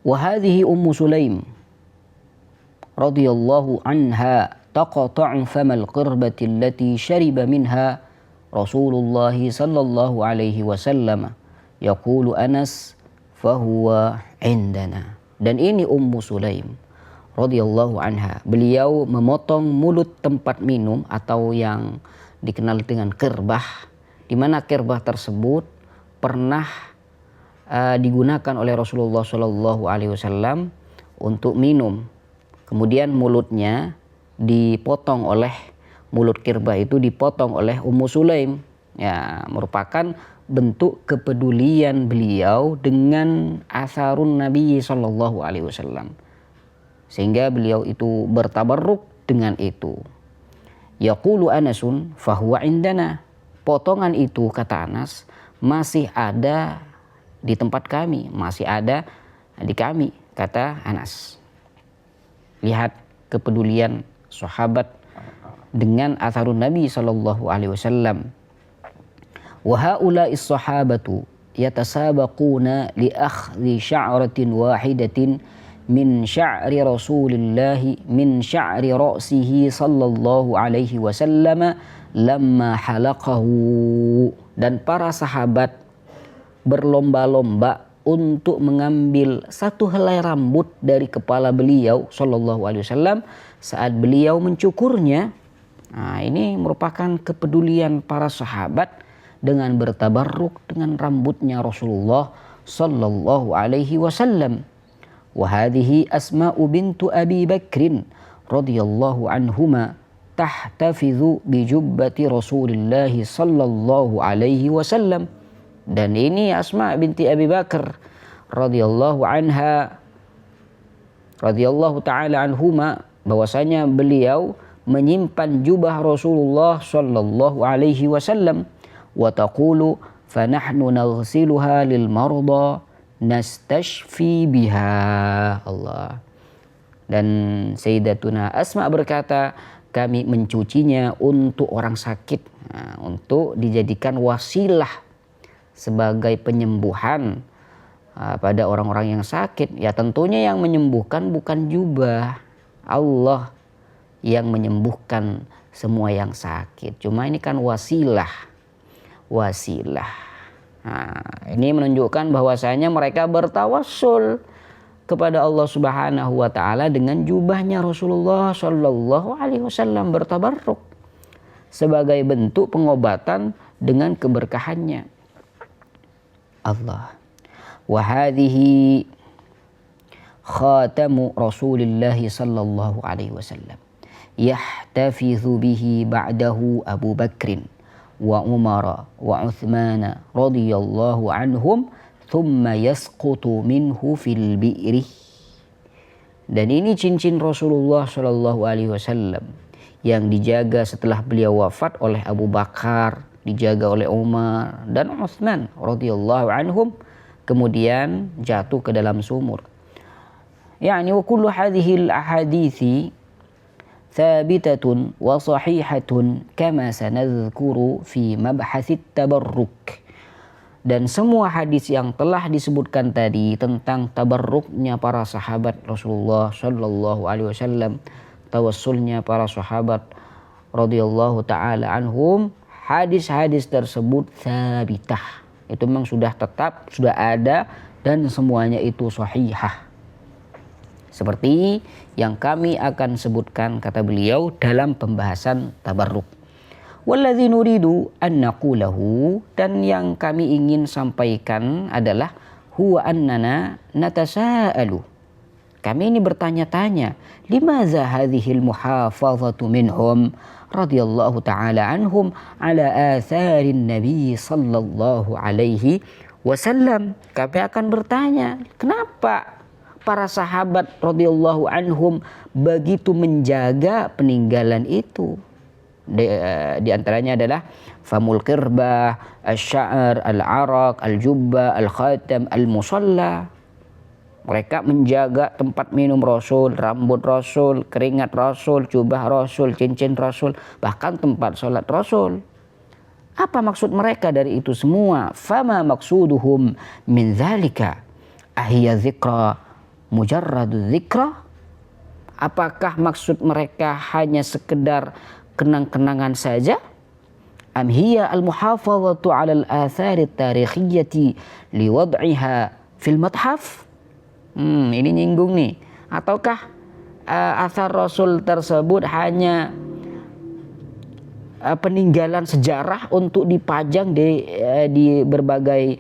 Wa hadhihi Ummu Sulaim radhiyallahu anha taqta'u famal qirbati allati shariba minha Rasulullah sallallahu alaihi wasallam, yaqulu Anas fahuwa indana. Dan ini Ummu Sulaim radhiyallahu anha, beliau memotong mulut tempat minum atau yang dikenal dengan kirbah, di mana kirbah tersebut pernah digunakan oleh Rasulullah sallallahu alaihi wasallam untuk minum. Kemudian mulutnya dipotong oleh mulut kirbah itu dipotong oleh Ummu Sulaim, ya, merupakan bentuk kepedulian beliau dengan asarun Nabi sallallahu alaihi wasallam, sehingga beliau itu bertabarruk dengan itu. Yaqulu Anasun fahuwa indana, potongan itu kata Anas masih ada di tempat kami, masih ada di kami, kata Anas. Lihat kepedulian sahabat dengan atharun Nabi sallallahu alaihi wasallam. Wa haula'is sahabatu yatasabaquna li akhdhi sya'ratin wahidatin min sya'ri Rasulillahi min sya'ri ra'sihi sallallahu alaihi wasallam lamma halaqahu. Dan para sahabat berlomba-lomba untuk mengambil satu helai rambut dari kepala beliau sallallahu alaihi wasallam saat beliau mencukurnya. Nah, ini merupakan kepedulian para sahabat dengan bertabarruk dengan rambutnya Rasulullah sallallahu alaihi wasallam. Wa hadhihi Asma'u bintu Abi Bakrin radhiyallahu anhuma tahtafizu bi jubbati Rasulillah sallallahu alaihi wasallam. Dan ini Asma binti Abi Bakar radhiyallahu anha radhiyallahu taala anhuma, bahwasanya beliau menyimpan jubah Rasulullah sallallahu alaihi wasallam. Wa taqulu fa nahnu naghsiluha lil marda nastashfi biha. Allah. Dan Sayyidatuna Asma berkata, kami mencucinya untuk orang sakit, untuk dijadikan wasilah sebagai penyembuhan pada orang-orang yang sakit. Ya tentunya yang menyembuhkan bukan jubah, Allah yang menyembuhkan semua yang sakit. Cuma ini kan wasilah. Nah, ini menunjukkan bahwasanya mereka bertawassul kepada Allah Subhanahu wa taala dengan jubahnya Rasulullah sallallahu alaihi wasallam, bertabarruk sebagai bentuk pengobatan dengan keberkahannya. Allah. Wa hadhihi khatamu Rasulillah sallallahu alaihi wasallam yahtafizu bihi ba'dahu Abu Bakrin wa Umar wa Uthman radhiyallahu anhum thumma yasqutu minhu fil bi'ri. Dan ini cincin Rasulullah sallallahu alaihi wasallam yang dijaga setelah beliau wafat oleh Abu Bakar, dijaga oleh Umar dan Uthman radhiyallahu anhum, kemudian jatuh ke dalam sumur. Yani wa kullu hadhihi al-ahadithi thabitatun wa sahihatun kama sanadhkuru fi mabhathit tabarruk. Dan semua hadis yang telah disebutkan tadi tentang tabarruknya para sahabat Rasulullah sallallahu alaihi wasallam, tawassulnya para sahabat radhiyallahu taala anhum, hadis-hadis tersebut thabitah. Itu memang sudah tetap, sudah ada, dan semuanya itu sahihah. Seperti yang kami akan sebutkan, kata beliau, dalam pembahasan tabarruk. Walladzi nuridu an naqulahu, dan yang kami ingin sampaikan adalah huwa annana natasaalu. Kami ini bertanya-tanya, limadza hadhil muhafazatu minhum radhiyallahu taala anhum ala atharin nabi sallallahu alaihi wasallam. Kami akan bertanya, kenapa para sahabat radhiyallahu anhum begitu menjaga peninggalan itu? Di antaranya adalah famul kirbah, asy-sya'r, al-araq, al-jubba, al-khatam, al-musalla. Mereka menjaga tempat minum Rasul, rambut Rasul, keringat Rasul, jubah Rasul, cincin Rasul, bahkan tempat sholat Rasul. Apa maksud mereka dari itu semua? Fama maksuduhum min dzalika ahiya dzikra mujarradu dzikra? Apakah maksud mereka hanya sekedar kenang-kenangan saja? Am hiya al-muhafazatu 'ala al-athari at-tarikhiyati liwad'iha fil mathaf? Ini nyinggung nih. Ataukah asar Rasul tersebut hanya peninggalan sejarah untuk dipajang di berbagai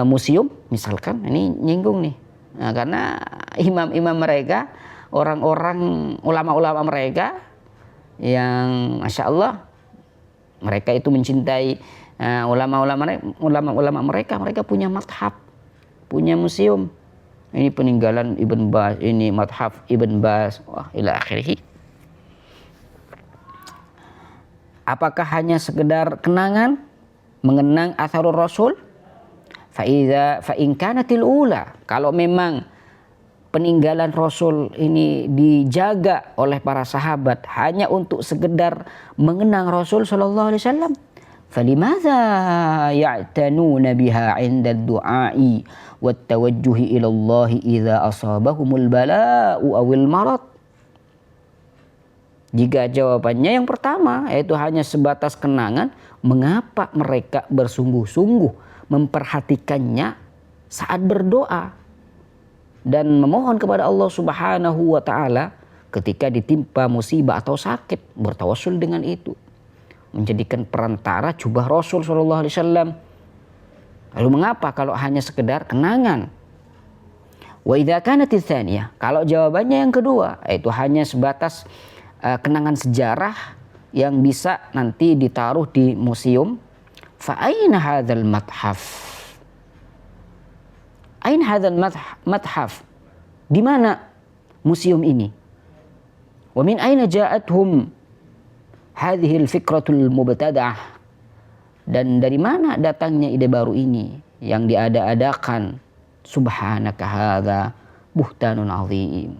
museum misalkan? Ini nyinggung nih. Nah, karena imam-imam mereka, orang-orang ulama-ulama mereka yang Masya Allah mereka itu mencintai ulama-ulama mereka punya mathab, punya museum. Ini peninggalan Ibn Baz, ini mathab Ibn Baz, wah ila akhirih. Apakah hanya sekedar kenangan, mengenang atharul Rasul? Fa in kanatil ula, kalau memang peninggalan Rasul ini dijaga oleh para sahabat hanya untuk sekedar mengenang Rasul sallallahu alaihi wasallam, falimadza ya'tanuna biha 'inda ad-du'a'i wat tawajjuhi ila Allah idza asabahumul bala'u awil marad? Jika jawabannya yang pertama, yaitu hanya sebatas kenangan, mengapa mereka bersungguh-sungguh memperhatikannya saat berdoa dan memohon kepada Allah Subhanahu wa taala ketika ditimpa musibah atau sakit, bertawassul dengan itu, menjadikan perantara jubah Rasul sallallahu alaihi wasallam. Lalu mengapa kalau hanya sekedar kenangan? Wa idza kanat tsaniyah, kalau jawabannya yang kedua, yaitu hanya sebatas kenangan sejarah yang bisa nanti ditaruh di museum, fa aina hadzal mathaf? Ain hadzal mathaf? Di mana museum ini? Wa min aina ja'atuhum hadhihi al-fikratul mubtada'ah? Dan dari mana datangnya ide baru ini yang diada-adakan? Subhanaka hadza buhtanun azim.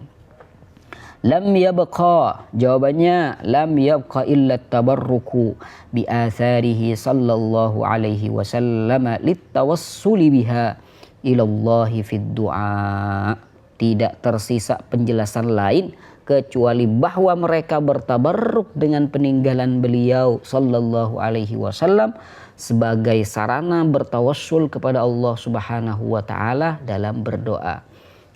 Lam yabqa, jawabannya lam yabqa illa tabarruku bi atharihi sallallahu alaihi wasallam litawassuli biha ilallahi fid du'a. Tidak tersisa penjelasan lain kecuali bahwa mereka bertabarruk dengan peninggalan beliau sallallahu alaihi wasallam sebagai sarana bertawassul kepada Allah Subhanahu wa taala dalam berdoa.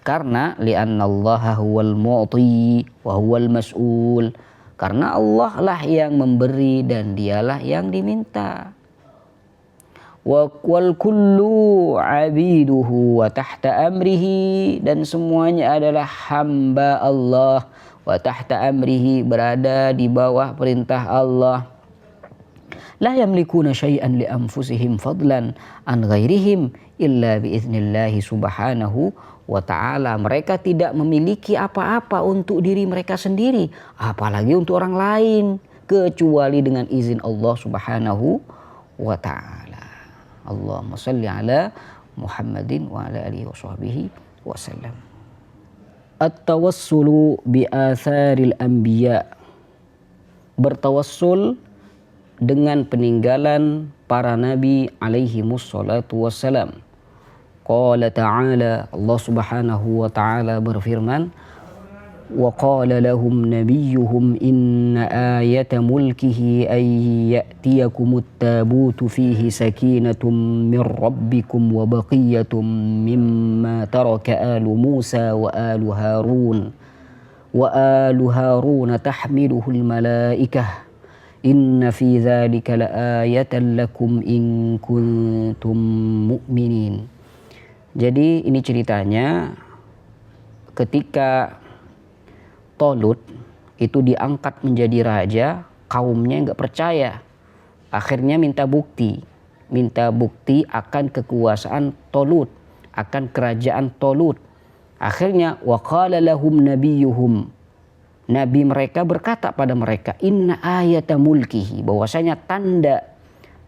Karena li'annallaha huwal mu'ti wa huwal mas'ul. Karena Allah lah yang memberi dan dialah yang diminta. Wa wal kullu 'abiduhu wa tahta amrihi, dan semuanya adalah hamba Allah, wa tahta amrihi, berada di bawah perintah Allah. La yamlikuna syai'an li anfusihim fadlan an ghairihim illa bi idznillah subhanahu wa ta'ala. Mereka tidak memiliki apa-apa untuk diri mereka sendiri, apalagi untuk orang lain, kecuali dengan izin Allah Subhanahu wa ta'ala. Allahumma salli ala Muhammadin wa ala alihi wa sahbihi wasallam. At-tawassulu bi atharil anbiya, bertawassul dengan peninggalan para nabi alaihi wassalatu wassalam. Qala ta'ala, Allah Subhanahu wa ta'ala berfirman, wa qala lahum nabiyyuhum inna ayata mulkihi ay ya'tiyakumut tabutu fihi sakinatum min rabbikum wa baqiyatum mimma taraka alu Musa wa alu Harun tahmiluhul malaikah inna fi dzalika laayatan lakum in kuntum mu'minin. Jadi ini ceritanya ketika Talut itu diangkat menjadi raja, kaumnya nggak percaya. Akhirnya minta bukti akan kekuasaan Talut, akan kerajaan Talut. Akhirnya waqala lahum nabiyyuhum, nabi mereka berkata pada mereka, inna ayata mulkihi, bahwasanya tanda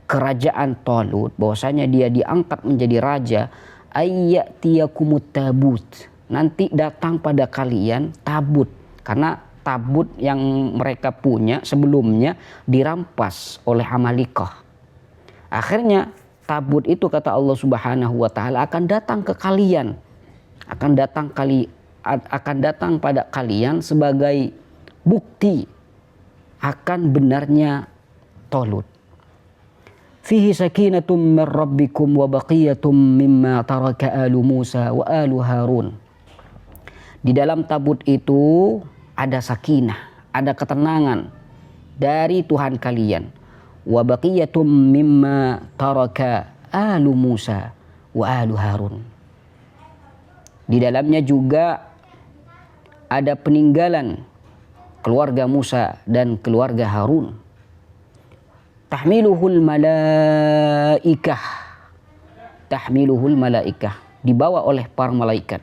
kerajaan Talut, bahwasanya dia diangkat menjadi raja, ayyatiyakumut tabut, nanti datang pada kalian tabut, karena tabut yang mereka punya sebelumnya dirampas oleh Amalikah. Akhirnya tabut itu kata Allah Subhanahu wa taala akan datang ke kalian, akan datang akan datang pada kalian sebagai bukti akan benarnya Talut. Fihi sakinatum min rabbikum wa baqiyatum mimma taraka alu Musa wa alu Harun. Di dalam tabut itu ada sakinah, ada ketenangan dari Tuhan kalian. Wa baqiyatum mimma taraka alu Musa wa alu Harun. Di dalamnya juga ada peninggalan keluarga Musa dan keluarga Harun. Tahmiluhul malaikah. Tahmiluhul malaikah. Dibawa oleh para malaikat.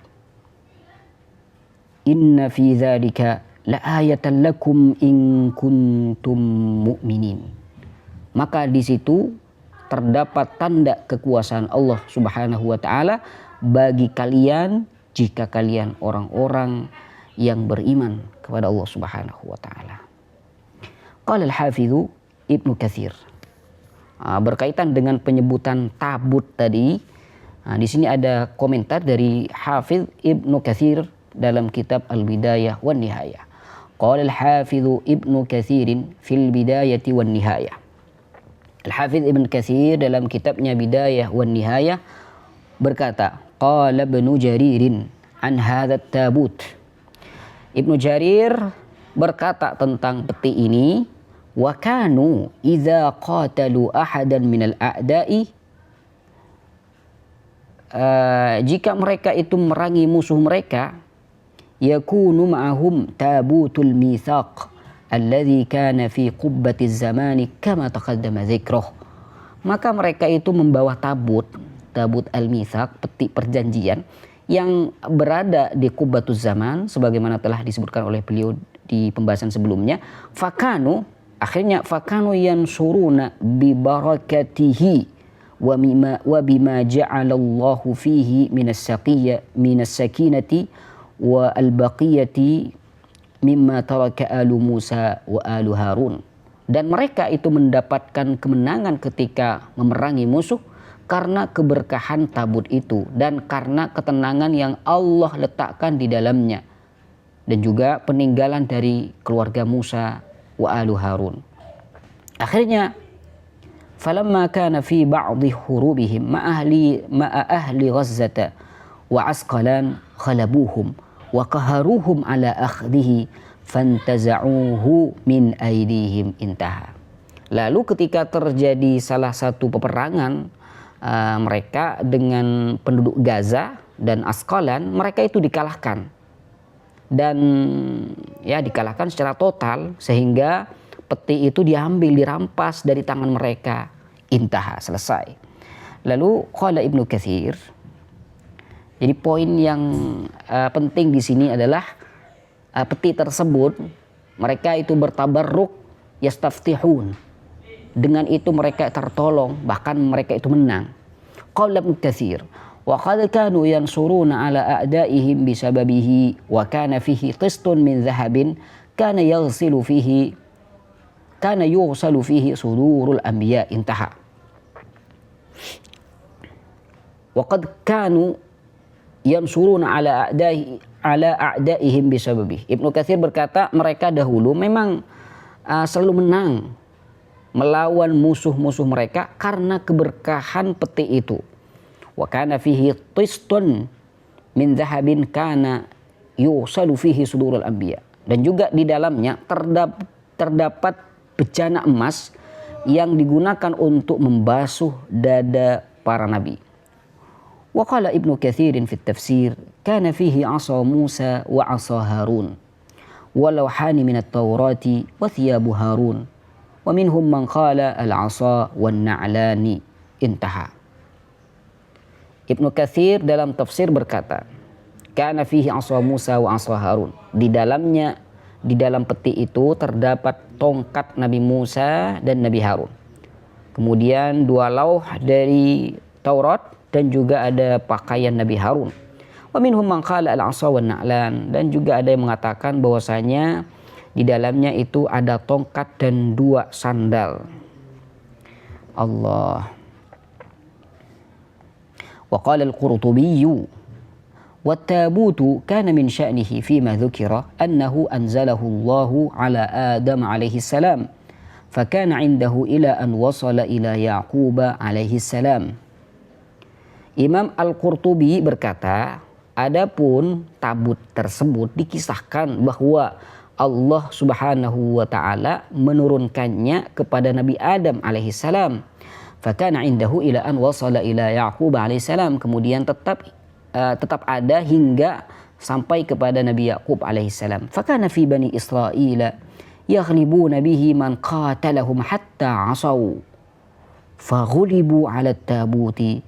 Inna fi dzalika laayatan lakum in kuntum mu'minin. Maka di situ terdapat tanda kekuasaan Allah Subhanahu wa taala bagi kalian jika kalian orang-orang yang beriman kepada Allah Subhanahu wa taala. Qala al-Hafidz Ibnu Katsir. Berkaitan dengan penyebutan tabut tadi, di sini ada komentar dari Hafidz Ibnu Katsir dalam kitab Al-Bidayah wan Nihayah. Qala al-Hafidz Ibnu Katsir fil Bidayati wan Nihayah. Al-Hafidz Ibnu Katsir dalam kitabnya Bidayah wan Nihayah berkata, qala Ibnu Jarir an hadzal tabut. Ibnu Jarir berkata tentang peti ini, wa kanu idza qatalu ahadan minal a'da'i, jika mereka itu merangi musuh mereka, yakunu ma'ahum tabutul mitsaq alladhi kana fi qubbatiz zamani kama taqaddama dzikruh. Maka mereka itu membawa tabut al-mitsaq, peti perjanjian yang berada di Qubbatuz Zaman sebagaimana telah disebutkan oleh beliau di pembahasan sebelumnya. Akhirnya fakanu yansuruna bi barakatihi wa bima ja'alallahu fihi minas sakinati wa al-baqiyati mimma taraka alu Musa wa alu Harun. Dan mereka itu mendapatkan kemenangan ketika memerangi musuh karena keberkahan tabut itu dan karena ketenangan yang Allah letakkan di dalamnya, dan juga peninggalan dari keluarga Musa wa alu Harun. Akhirnya falamma kana fi ba'dhi hurubihim ma'a ahli Ghazzata wa Asqalan khalabuhum wa qaharuhum ala akhdhihi fantaza'uhu min aydihim intaha. Lalu ketika terjadi salah satu peperangan mereka dengan penduduk Gaza dan Asqalan, mereka itu dikalahkan. Dan ya dikalahkan secara total sehingga peti itu diambil, dirampas dari tangan mereka. Intaha, selesai. Lalu qala Ibnu Katsir, jadi poin yang penting di sini adalah peti tersebut mereka itu bertabarruk, yastaftihun. Dengan itu mereka tertolong, bahkan mereka itu menang. Qala Ibnu Katsir, wa qad kanu yansuruna ala a'daihim bisababihi wa kana fihi qistun min dhahabin kana yughsalu fihi sudurul anbiya. Intaha. Wa qad kanu yansuruna ala a'daihim bisababihi. Ibnu Katsir berkata mereka dahulu memang selalu menang melawan musuh-musuh mereka karena keberkahan peti itu. Wa kana fihi qistun min dhahabin kana yusalu fihi sudurul anbiya. Dan juga di dalamnya terdapat bejana emas yang digunakan untuk membasuh dada para nabi. Wa qala Ibnu Katsir fi tafsir kana fihi 'asa Musa wa 'asa Harun wa lawhani min at-Taurati wa thiyabu Harun wa minhum man qala al-'asa wan na'lani. Intaha. Ibnu Katsir dalam tafsir berkata, kana fihi 'asa Musa wa 'asa Harun. Di dalam peti itu terdapat tongkat Nabi Musa dan Nabi Harun. Kemudian 2 lauh dari Taurat dan juga ada pakaian Nabi Harun. Wa minhum man qala al-'asa wan na'lan, dan juga ada yang mengatakan bahwasanya di dalamnya itu ada tongkat dan 2 sandal. Allah. Wa qala al-Qurtubi والتابوت كان من شأنه فيما ذكر أنه أنزله الله على آدم عليه السلام فكان عنده إلى أن وصل إلى يعقوب عليه السلام. Imam Al-Qurtubi berkata, adapun tabut tersebut dikisahkan bahwa Allah Subhanahu wa taala menurunkannya kepada Nabi Adam alaihi salam. Fakana indahu ila an wasala ila Yaqub alaihi salam, kemudian tetap ada hingga sampai kepada Nabi Yaqub alaihi salam. Fakana fi bani Israil yaghlibuna bihi man qatalahum hatta asaw. Faghulibu ala at-tabuti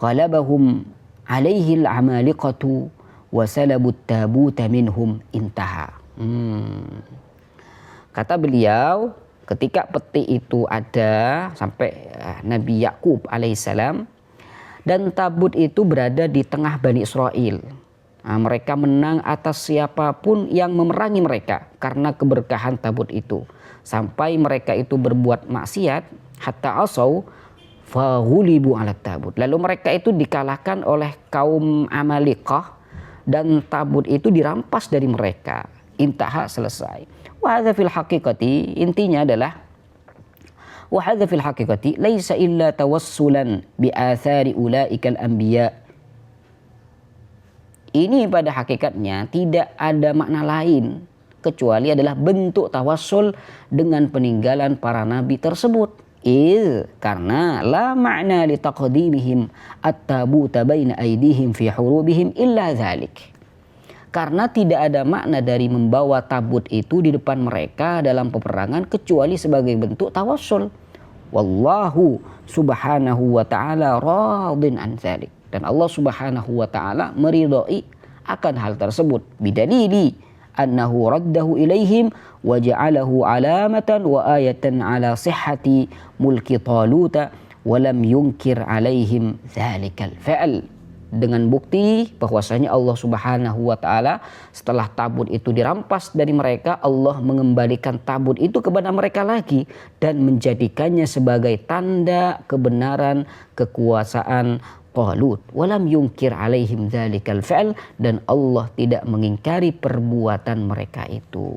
ghalabahum alaihi al-amaliqatu wa salabu at-tabuta minhum intaha. Kata beliau, ketika peti itu ada sampai Nabi Yakub alaihissalam dan tabut itu berada di tengah Bani Israel. Mereka menang atas siapapun yang memerangi mereka karena keberkahan tabut itu. Sampai mereka itu berbuat maksiat, hatta asau faghulibu ala tabut. Lalu mereka itu dikalahkan oleh kaum Amalikah dan tabut itu dirampas dari mereka. Intaha, selesai. Wa hadza fil haqiqati, intinya adalah wa hadza fil haqiqati laisa illa tawassulan bi athari ulaikal anbiya. Ini pada hakikatnya tidak ada makna lain kecuali adalah bentuk tawassul dengan peninggalan para nabi tersebut. Karena la ma'na li taqdimihim at-tabuta baina aydihim fi hurubihim illa dzalik. Karena tidak ada makna dari membawa tabut itu di depan mereka dalam peperangan kecuali sebagai bentuk tawassul. Wallahu subhanahu wa ta'ala radin an dzalik. Dan Allah subhanahu wa ta'ala meridhai akan hal tersebut. Bidalili annahu raddahu ilaihim wa ja'alahu alamatan wa ayatan ala sihhati mulki Taluta wa lam yunkir alaihim dzalikal fa'al. Dengan bukti bahwasanya Allah Subhanahu wa taala setelah tabut itu dirampas dari mereka, Allah mengembalikan tabut itu kepada mereka lagi dan menjadikannya sebagai tanda kebenaran kekuasaan Talut. Walam yungkir alaihim dzalikal fa'al, dan Allah tidak mengingkari perbuatan mereka itu.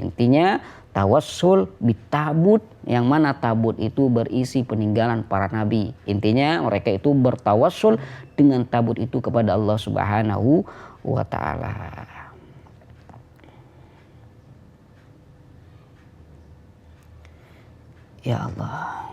Intinya tawassul bitabut, yang mana tabut itu berisi peninggalan para nabi. Intinya mereka itu bertawassul dengan tabut itu kepada Allah Subhanahu wa taala. Ya Allah.